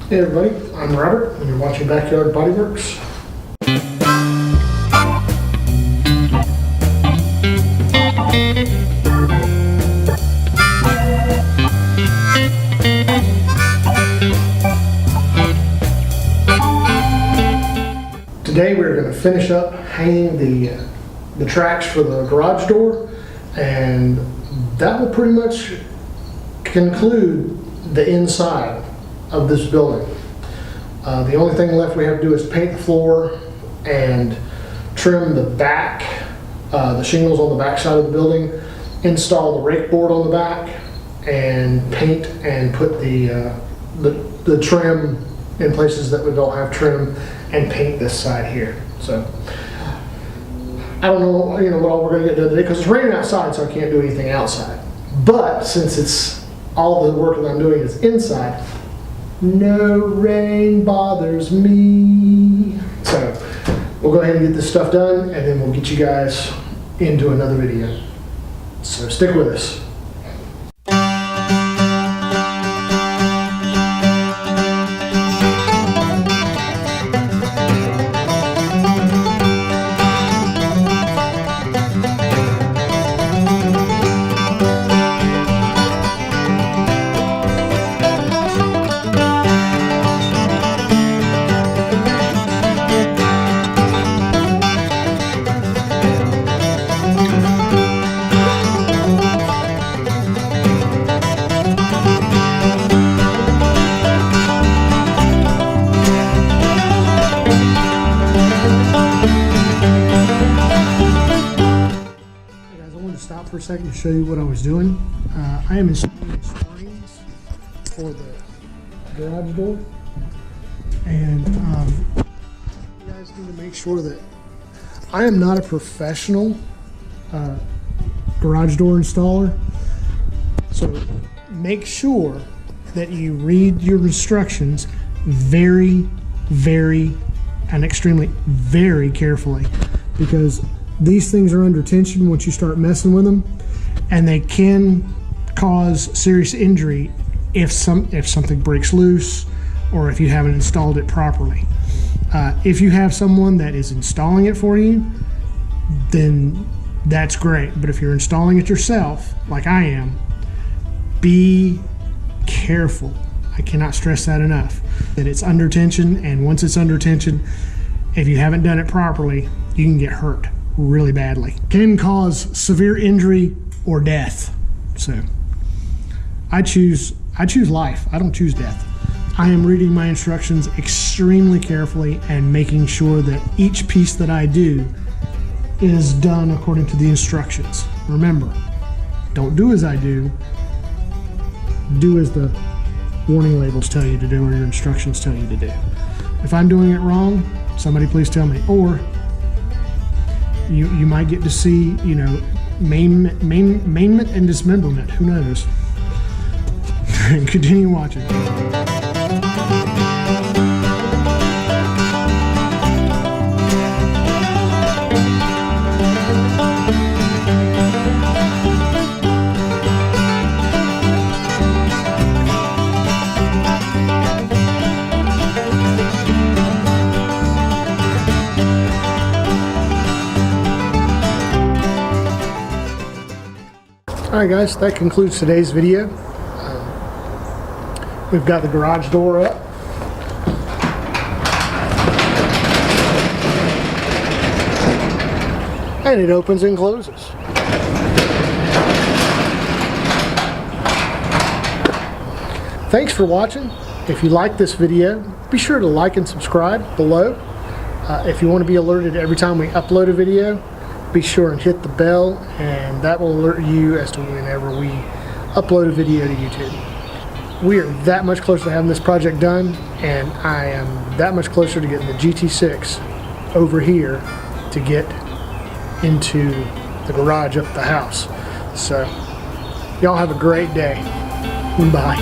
Hey everybody, I'm Robert and you're watching Backyard Bodyworks. Today we're going to finish up hanging the tracks for the garage door, and that will pretty much conclude the inside of this building. The only thing left we have to do is paint the floor and trim the back, the shingles on the back side of the building, install the rake board on the back, and paint and put the trim in places that we don't have trim, and paint this side here. So I don't know, what all we're gonna get done today because it's raining outside, so I can't do anything outside. But since it's all the work that I'm doing is inside, no rain bothers me. So we'll go ahead and get this stuff done, and then we'll get you guys into another video. So stick with us. Stop for a second to show you what I was doing. I am installing springs for the garage door, and you guys need to make sure that I am not a professional garage door installer, so make sure that you read your instructions very, very, and extremely very carefully, because these things are under tension once you start messing with them, and they can cause serious injury if something breaks loose or if you haven't installed it properly. If you have someone that is installing it for you, then that's great. But if you're installing it yourself, like I am, be careful. I cannot stress that enough, that it's under tension, and once it's under tension, if you haven't done it properly, you can get hurt really badly. Can cause severe injury or death. So I choose life. I don't choose death. I am reading my instructions extremely carefully and making sure that each piece that I do is done according to the instructions. Remember, don't do as I do. Do as the warning labels tell you to do or your instructions tell you to do. If I'm doing it wrong, somebody please tell me. Or you might get to see, maimment and dismemberment. Who knows? Continue watching. Alright guys, that concludes today's video. We've got the garage door up. And it opens and closes. Thanks for watching. If you like this video, be sure to like and subscribe below. If you want to be alerted every time we upload a video, be sure and hit the bell, and that will alert you as to whenever we upload a video to YouTube. We are that much closer to having this project done, and I am that much closer to getting the GT6 over here to get into the garage up the house. So y'all have a great day. Bye.